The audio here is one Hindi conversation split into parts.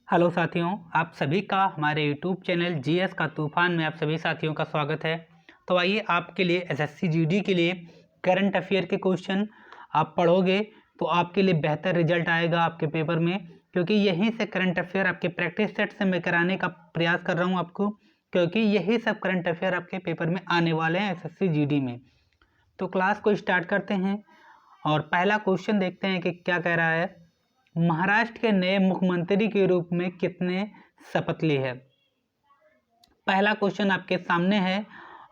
हेलो साथियों, आप सभी का हमारे यूट्यूब चैनल जीएस का तूफान में आप सभी साथियों का स्वागत है। तो आइए आपके लिए एसएससी जीडी के लिए करंट अफेयर के क्वेश्चन आप पढ़ोगे तो आपके लिए बेहतर रिजल्ट आएगा आपके पेपर में, क्योंकि यहीं से करंट अफेयर आपके प्रैक्टिस सेट से मैं कराने का प्रयास कर रहा हूँ आपको, क्योंकि यही सब करंट अफेयर आपके पेपर में आने वाले हैं एसएससी जीडी में। तो क्लास को स्टार्ट करते हैं और पहला क्वेश्चन देखते हैं कि क्या कह रहा है। महाराष्ट्र के नए मुख्यमंत्री के रूप में किसने शपथ ली है? पहला क्वेश्चन आपके सामने है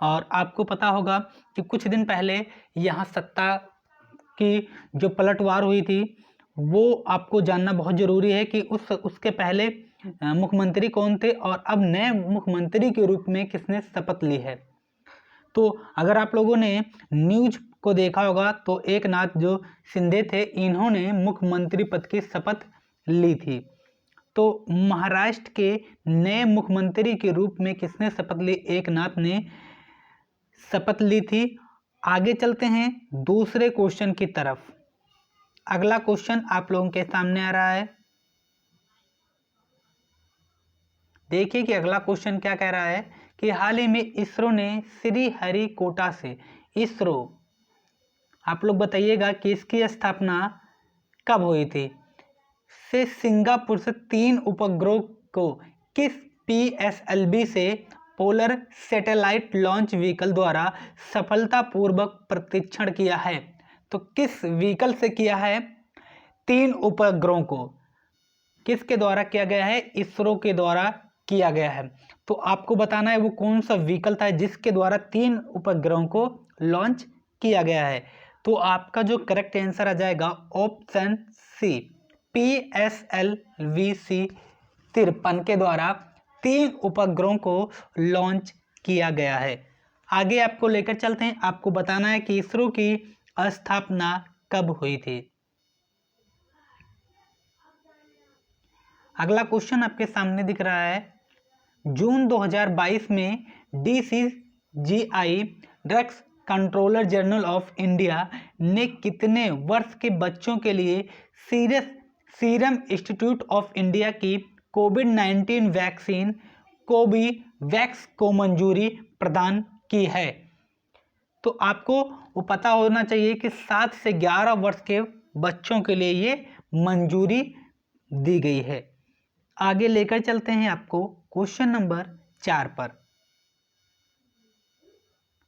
और आपको पता होगा कि कुछ दिन पहले यहाँ सत्ता की जो पलटवार हुई थी वो आपको जानना बहुत ज़रूरी है कि उसके पहले मुख्यमंत्री कौन थे और अब नए मुख्यमंत्री के रूप में किसने शपथ ली है। तो अगर आप लोगों ने न्यूज को देखा होगा तो एकनाथ जो शिंदे थे इन्होंने मुख्यमंत्री पद की शपथ ली थी। तो महाराष्ट्र के नए मुख्यमंत्री के रूप में किसने शपथ ली? एकनाथ ने शपथ ली थी। आगे चलते हैं दूसरे क्वेश्चन की तरफ। अगला क्वेश्चन आप लोगों के सामने आ रहा है। देखिए कि अगला क्वेश्चन क्या कह रहा है कि हाल ही में इसरो ने श्रीहरिकोटा से आप लोग बताइएगा कि इसकी स्थापना कब हुई थी। से सिंगापुर से 3 उपग्रह को किस पीएसएलवी से पोलर सैटेलाइट लॉन्च व्हीकल द्वारा सफलतापूर्वक प्रशिक्षण किया है? तो किस व्हीकल से किया है? 3 उपग्रहों को किसके द्वारा किया गया है? इसरो के द्वारा किया गया है। तो आपको बताना है वो कौन सा व्हीकल था जिसके द्वारा 3 उपग्रहों को लॉन्च किया गया है। तो आपका जो करेक्ट आंसर आ जाएगा ऑप्शन सी, PSLV-C 53 के द्वारा 3 उपग्रहों को लॉन्च किया गया है। आगे आपको लेकर चलते हैं। आपको बताना है कि इसरो की स्थापना कब हुई थी। अगला क्वेश्चन आपके सामने दिख रहा है। जून 2022 में DCGI drugs controller general of India ने कितने वर्ष के बच्चों के लिए सीरम इंस्टीट्यूट ऑफ इंडिया की कोविड-19 वैक्सीन कोवीवैक्स को मंजूरी प्रदान की है? तो आपको वो पता होना चाहिए कि 7 से 11 वर्ष के बच्चों के लिए ये मंजूरी दी गई है। आगे लेकर चलते हैं आपको क्वेश्चन नंबर 4 पर।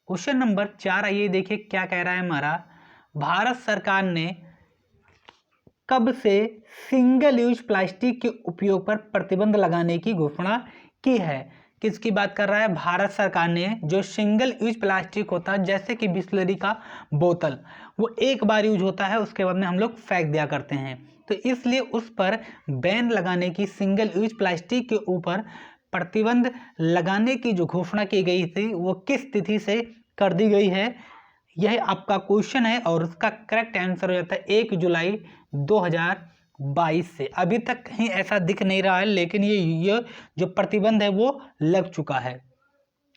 क्वेश्चन नंबर 4 आइए देखिए क्या कह रहा है हमारा। भारत सरकार ने कब से सिंगल यूज प्लास्टिक के उपयोग पर प्रतिबंध लगाने की घोषणा की है? किसकी बात कर रहा है? भारत सरकार ने जो सिंगल यूज प्लास्टिक होता है जैसे कि बिस्लरी का बोतल, वो एक बार यूज होता है उसके बाद में हम लोग फेंक दिया करते हैं, तो इसलिए उस पर बैन लगाने की, सिंगल यूज प्लास्टिक के ऊपर प्रतिबंध लगाने की जो घोषणा की गई थी वो किस तिथि से कर दी गई है? यह आपका क्वेश्चन है और उसका करेक्ट आंसर हो जाता है 1 जुलाई 2022 से। अभी तक कहीं ऐसा दिख नहीं रहा है, लेकिन ये जो प्रतिबंध है वो लग चुका है।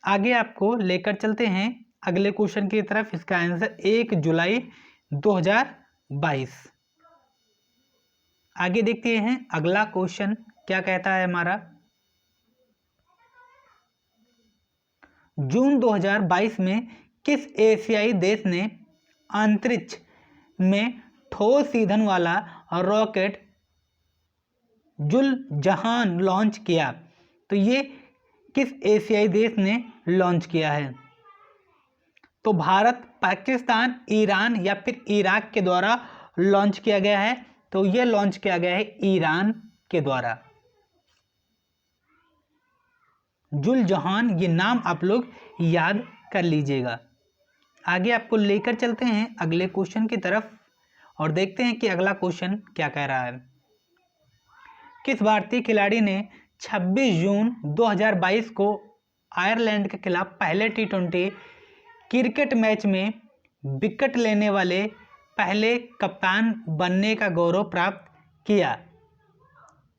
आगे आपको लेकर चलते हैं अगले क्वेश्चन की तरफ। इसका आंसर 1 जुलाई 2022। आगे देखते हैं अगला क्वेश्चन क्या कहता है हमारा। जून 2022 में किस एशियाई देश ने अंतरिक्ष में ठोस ईंधन वाला रॉकेट जुल-जहान लॉन्च किया? तो ये किस एशियाई देश ने लॉन्च किया है? तो भारत, पाकिस्तान, ईरान या फिर इराक के द्वारा लॉन्च किया गया है। तो यह लॉन्च किया गया है ईरान के द्वारा। जुल-जहान ये नाम आप लोग याद कर लीजिएगा। आगे आपको लेकर चलते हैं अगले क्वेश्चन की तरफ और देखते हैं कि अगला क्वेश्चन क्या कह रहा है। किस भारतीय खिलाड़ी ने 26 जून 2022 को आयरलैंड के खिलाफ पहले T20 क्रिकेट मैच में विकेट लेने वाले पहले कप्तान बनने का गौरव प्राप्त किया?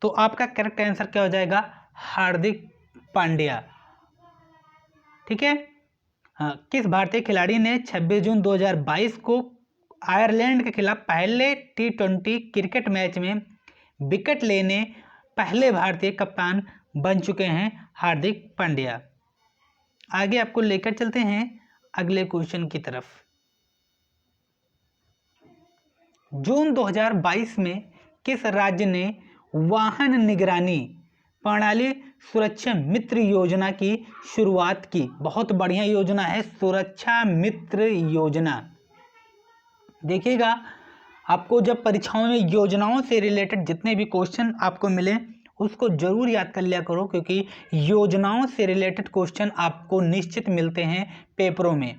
तो आपका करेक्ट आंसर क्या हो जाएगा? हार्दिक पांड्या। ठीक है। किस भारतीय खिलाड़ी ने 26 जून 2022 को आयरलैंड के खिलाफ पहले T20 क्रिकेट मैच में विकेट लेने पहले भारतीय कप्तान बन चुके हैं हार्दिक पांड्या। आगे आपको लेकर चलते हैं अगले क्वेश्चन की तरफ। जून 2022 में किस राज्य ने वाहन निगरानी प्रणाली सुरक्षा मित्र योजना की शुरुआत की? बहुत बढ़िया योजना है सुरक्षा मित्र योजना। देखिएगा, आपको जब परीक्षाओं में योजनाओं से रिलेटेड जितने भी क्वेश्चन आपको मिले उसको जरूर याद कर लिया करो, क्योंकि योजनाओं से रिलेटेड क्वेश्चन आपको निश्चित मिलते हैं पेपरों में।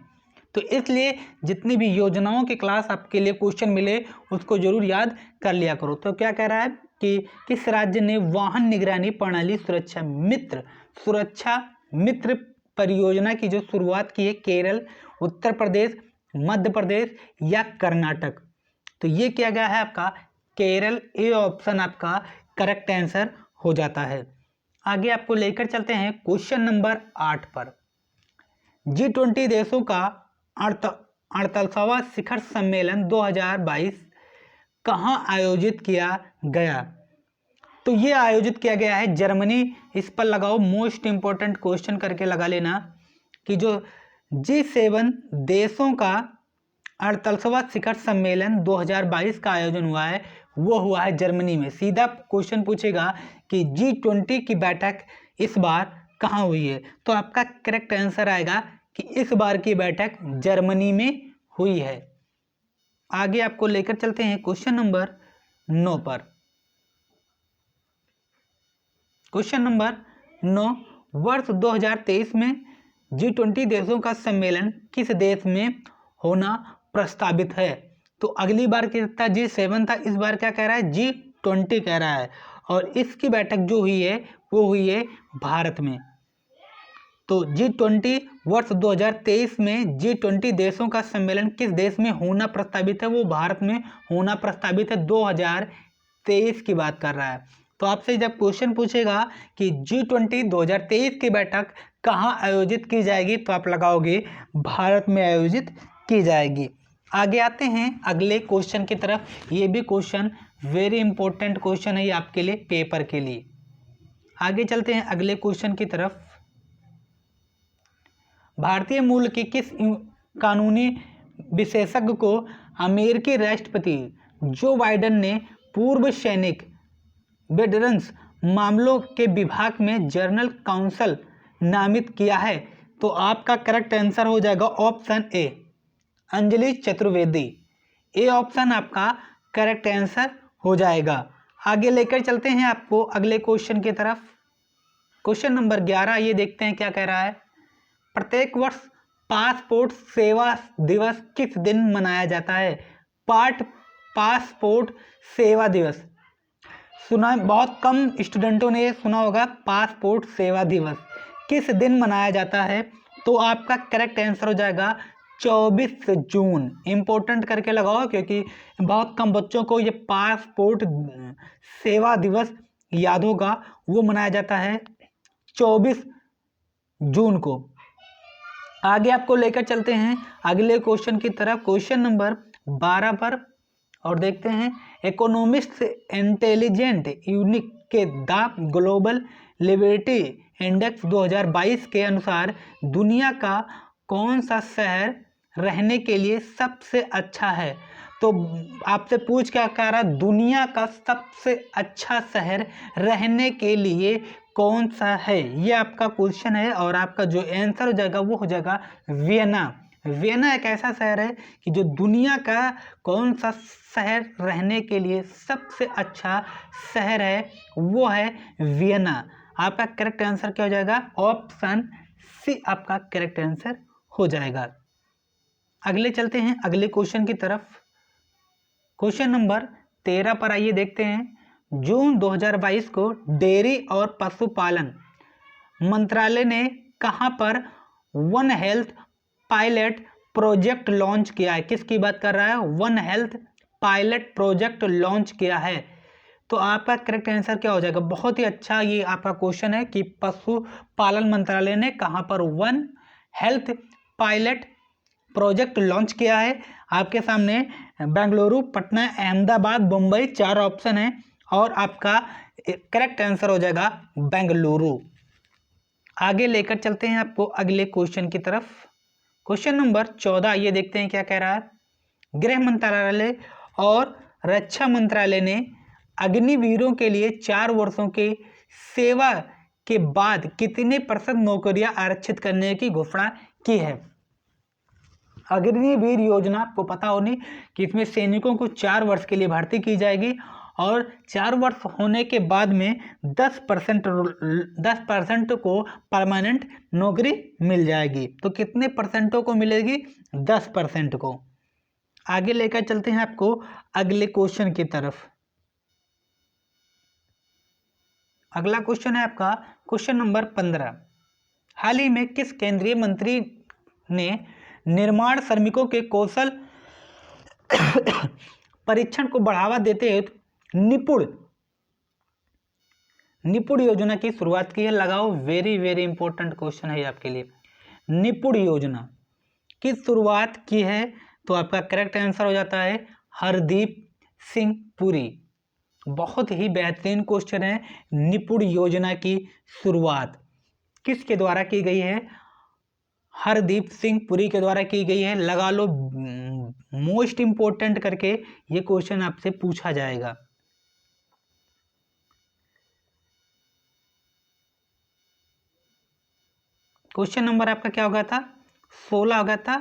तो इसलिए जितनी भी योजनाओं की क्लास आपके लिए क्वेश्चन मिले उसको जरूर याद कर लिया करो। तो क्या कह रहा है कि किस राज्य ने वाहन निगरानी प्रणाली सुरक्षा मित्र परियोजना की जो शुरुआत की है? केरल, उत्तर प्रदेश, मध्य प्रदेश या कर्नाटक? तो ये किया गया है आपका केरल। ए ऑप्शन आपका करेक्ट आंसर हो जाता है। आगे आपको लेकर चलते हैं क्वेश्चन नंबर 8 पर। G20 देशों का 48वां शिखर सम्मेलन 2022 कहां आयोजित किया गया? तो ये आयोजित किया गया है जर्मनी। इस पर लगाओ मोस्ट इंपॉर्टेंट क्वेश्चन करके लगा लेना कि जो G7 देशों का 48वां शिखर सम्मेलन 2022 का आयोजन हुआ है वो हुआ है जर्मनी में। सीधा क्वेश्चन पूछेगा कि G20 की बैठक इस बार कहाँ हुई है? तो आपका करेक्ट आंसर आएगा कि इस बार की बैठक जर्मनी में हुई है। आगे आपको लेकर चलते हैं क्वेश्चन नंबर 9 पर। क्वेश्चन नंबर 9, वर्ष 2023 में G20 देशों का सम्मेलन किस देश में होना प्रस्तावित है? तो अगली बार कितना G7 था, इस बार क्या कह रहा है? G20 कह रहा है। और इसकी बैठक जो हुई है वो हुई है भारत में। तो G20 वर्ष 2023 में G20 देशों का सम्मेलन किस देश में होना प्रस्तावित है? वो भारत में होना प्रस्तावित है। 2023 की बात कर रहा है। तो आपसे जब क्वेश्चन पूछेगा कि G20 2023 की बैठक कहाँ आयोजित की जाएगी, तो आप लगाओगे भारत में आयोजित की जाएगी। आगे आते हैं अगले क्वेश्चन की तरफ। ये भी क्वेश्चन वेरी इंपॉर्टेंट क्वेश्चन है ये आपके लिए पेपर के लिए। आगे चलते हैं अगले क्वेश्चन की तरफ। भारतीय मूल के किस कानूनी विशेषज्ञ को अमेरिकी राष्ट्रपति जो बाइडेन ने पूर्व सैनिक वेटरन्स मामलों के विभाग में जनरल काउंसिल नामित किया है? तो आपका करेक्ट आंसर हो जाएगा option A, Anjali Chaturvedi. A option आपका करेक्ट आंसर हो जाएगा। आगे लेकर चलते हैं आपको अगले क्वेश्चन की तरफ। क्वेश्चन नंबर 11, ये देखते हैं क्या कह रहा है। प्रत्येक वर्ष पासपोर्ट सेवा दिवस किस दिन मनाया जाता है? पासपोर्ट सेवा दिवस सुना, बहुत कम स्टूडेंटों ने सुना होगा। पासपोर्ट सेवा दिवस किस दिन मनाया जाता है? तो आपका करेक्ट आंसर हो जाएगा 24 जून। इंपॉर्टेंट करके लगाओ, क्योंकि बहुत कम बच्चों को ये पासपोर्ट सेवा दिवस याद होगा। वो मनाया जाता है 24 जून को। आगे आपको लेकर चलते हैं अगले क्वेश्चन की तरफ, क्वेश्चन नंबर 12 पर, और देखते हैं इकोनॉमिस्ट इंटेलिजेंट यूनिक के द ग्लोबल लिबर्टी इंडेक्स 2022 के अनुसार दुनिया का कौन सा शहर रहने के लिए सबसे अच्छा है? तो आपसे पूछ क्या कह रहा है, दुनिया का सबसे अच्छा शहर रहने के लिए कौन सा है? ये आपका क्वेश्चन है और आपका जो आंसर हो जाएगा वो हो जाएगा वियना। वियना एक ऐसा शहर है कि जो दुनिया का कौन सा शहर रहने के लिए सबसे अच्छा शहर है वो है वियना। आपका करेक्ट आंसर क्या हो जाएगा? ऑप्शन सी आपका करेक्ट आंसर हो जाएगा। अगले चलते हैं अगले क्वेश्चन की तरफ। क्वेश्चन नंबर 13 पर आइए देखते हैं। जून 2022 को डेयरी और पशुपालन मंत्रालय ने कहां पर one health pilot project launch किया है? किसकी बात कर रहा है? One health pilot project launch किया है। तो आपका करेक्ट आंसर क्या हो जाएगा? बहुत ही अच्छा ये आपका क्वेश्चन है कि पशुपालन मंत्रालय ने कहां पर one health pilot project launch किया है। आपके सामने बेंगलुरु, पटना, अहमदाबाद, मुंबई 4 ऑप्शन है और आपका करेक्ट आंसर हो जाएगा बेंगलुरु। आगे लेकर चलते हैं आपको अगले क्वेश्चन की तरफ। क्वेश्चन नंबर 14 ये देखते हैं क्या कह रहा है। गृह मंत्रालय और रक्षा मंत्रालय ने अग्निवीरों के लिए 4 वर्षों के सेवा के बाद कितने % नौकरियां आरक्षित करने की घोषणा की है। अग्निवीर योजना आपको पता होनी कि इसमें सैनिकों को 4 वर्ष के लिए भर्ती की जाएगी और 4 वर्ष होने के बाद में 10% को परमानेंट नौकरी मिल जाएगी। तो कितने परसेंटों को मिलेगी? 10% को। आगे लेकर चलते हैं आपको अगले क्वेश्चन की तरफ। अगला क्वेश्चन है आपका क्वेश्चन नंबर 15। हाल ही में किस केंद्रीय मंत्री ने निर्माण श्रमिकों के कौशल परीक्षण को बढ़ावा देते हुए निपुण योजना की शुरुआत की है? लगाओ, वेरी वेरी इंपॉर्टेंट क्वेश्चन है आपके लिए। निपुण योजना की शुरुआत की है तो आपका करेक्ट आंसर हो जाता है हरदीप सिंह पुरी। बहुत ही बेहतरीन क्वेश्चन है। निपुण योजना की शुरुआत किसके द्वारा की गई है? हरदीप सिंह पुरी के द्वारा की गई है। लगा लो, मोस्ट इंपोर्टेंट करके ये क्वेश्चन आपसे पूछा जाएगा। क्वेश्चन नंबर आपका क्या हो गया था? 16 हो गया था,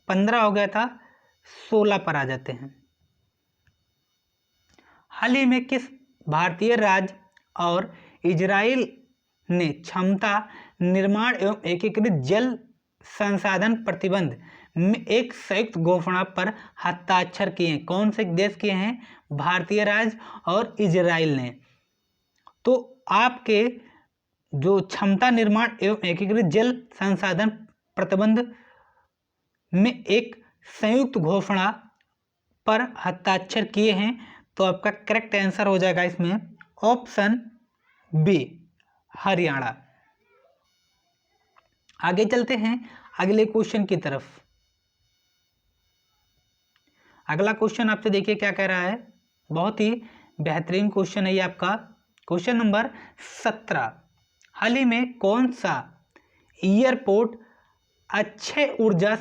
15 हो गया था, 16 पर आ जाते हैं। हाल ही में किस भारतीय राज्य और इजराइल ने क्षमता निर्माण एवं एकीकृत जल संसाधन प्रतिबंध में एक संयुक्त घोषणा पर हस्ताक्षर किए हैं? कौन से देश किए हैं? भारतीय राज्य और इजराइल ने। तो आपके जो क्षमता निर्माण एवं एकीकृत जल संसाधन प्रतिबंध में एक संयुक्त घोषणा पर हस्ताक्षर किए हैं, तो आपका करेक्ट आंसर हो जाएगा इसमें ऑप्शन बी, हरियाणा। आगे चलते हैं अगले क्वेश्चन की तरफ। अगला क्वेश्चन आपसे देखिए क्या कह रहा है। बहुत ही बेहतरीन क्वेश्चन है ये आपका। Question number 17। हाल ही में कौन सा एयरपोर्ट अक्षय ऊर्जा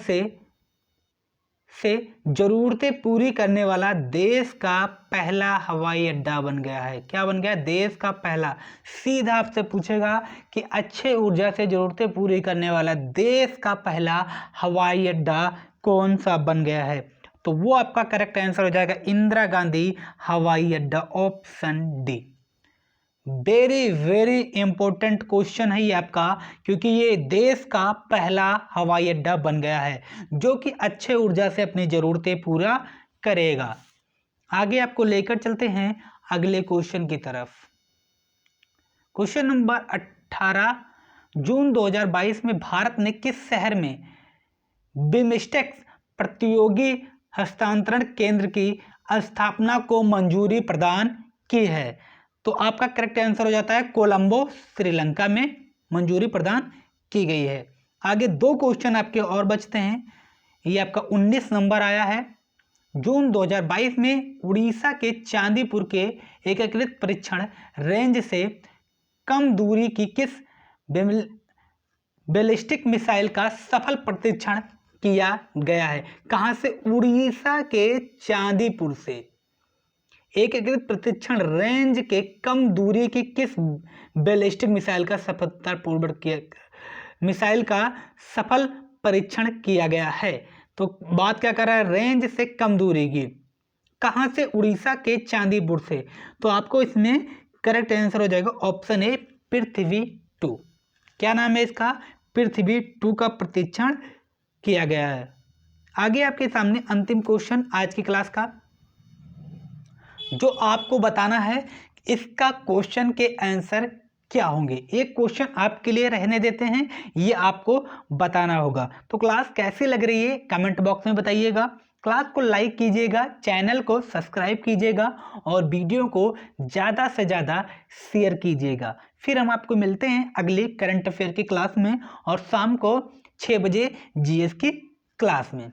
से जरूरतें पूरी करने वाला देश का पहला हवाई अड्डा बन गया है? क्या बन गया? देश का पहला। सीधा आपसे पूछेगा कि अक्षय ऊर्जा से जरूरतें पूरी करने वाला देश का पहला हवाई अड्डा कौन सा बन गया है? तो वो आपका करेक्ट आंसर हो जाएगा इंदिरा गांधी हवाई अड्डा, option D. Very very important question है ये आपका, क्योंकि ये देश का पहला हवाई अड्डा बन गया है जो कि अक्षय ऊर्जा से अपनी जरूरतें पूरा करेगा। आगे आपको लेकर चलते हैं अगले क्वेश्चन की तरफ। Question number 18। जून 2022 में भारत ने किस शहर में बिमस्टेक प्रतियोगी हस्तांतरण केंद्र की स्थापना को मंजूरी प्रदान की है? तो आपका करेक्ट आंसर हो जाता है कोलंबो, श्रीलंका में मंजूरी प्रदान की गई है। आगे 2 क्वेश्चन आपके और बचते हैं। ये आपका 19 नंबर आया है। जून 2022 में उड़ीसा के चांदीपुर के एकीकृत परीक्षण रेंज से कम दूरी की किस बैलिस्टिक मिसाइल का सफल परीक्षण किया गया है? कहां से? उड़ीसा के चांदीपुर से एकीकृत परीक्षण रेंज के कम दूरी की किस बैलिस्टिक मिसाइल का सफल परीक्षण किया गया है? तो बात क्या कर रहा है? रेंज से कम दूरी की। कहां से? उड़ीसा के चांदीपुर से। तो आपको इसमें करेक्ट आंसर हो जाएगा ऑप्शन ए, पृथ्वी 2। क्या नाम है इसका? पृथ्वी 2 का परीक्षण किया गया है। आगे आपके सामने अंतिम क्वेश्चन आज की क्लास का, जो आपको बताना है इसका क्वेश्चन के आंसर क्या होंगे। एक क्वेश्चन आपके लिए रहने देते हैं, ये आपको बताना होगा। तो क्लास कैसी लग रही है कमेंट बॉक्स में बताइएगा। क्लास को लाइक कीजिएगा, चैनल को सब्सक्राइब कीजिएगा और वीडियो को ज़्यादा से ज़्यादा शेयर कीजिएगा। फिर हम आपको मिलते हैं अगली करंट अफेयर की क्लास में और शाम को 6 बजे जीएस की क्लास में।